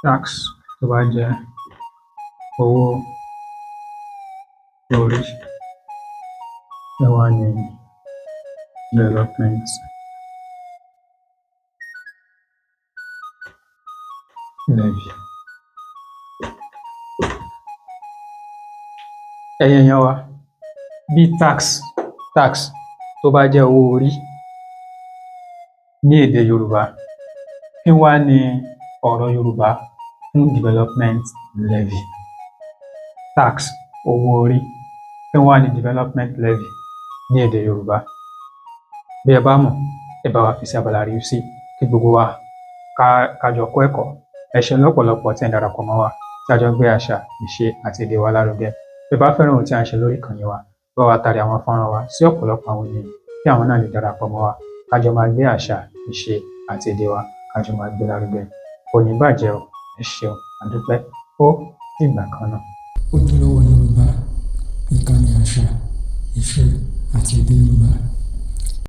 Tax tó bá jẹ́ owó orí, kí wá ní development levy. Ẹ̀yin èèyàn wa, bí tax tó bá jẹ́ owó orí ní èdè Yorùbá, kí wá ní ọ̀rọ̀ Yorùbá fún development levy? Tax, owó orí, kí wá ní development levy ní èdè Yorùbá? Bí ẹ bá mọ̀, ẹ bá wa fi sí abala rí sí kí gbogbo wa ká jọ kọ́ ẹ̀kọ́. Ẹ ṣé lọ́pọ̀lọpọ̀ tí ẹ darapọ̀ mọ́ wa tí a jọ gbé àṣà, ìṣe àti èdè wa lárugẹ. Bí ẹ bá fẹ́ràn ohun tí a ń ṣe lórí ìkànnì wa, bá wa tari àwọn fọ́nrán wa sí ọ̀pọ̀lọpọ̀ àwọn ènìyàn kí àwọn náà lè darapọ̀ mọ́ wa, ká jọ máa gbé àṣà, ìṣe àti èdè wa ká jọ máa gbé lárugẹ. Kò ní bàjẹ́ o, ẹ ṣeun, a dúpẹ́. Ó dìgbà kan náà. Ojúlówó Yorùbá, ìkànnì àṣà, ìṣe àti èdè Yorùbá.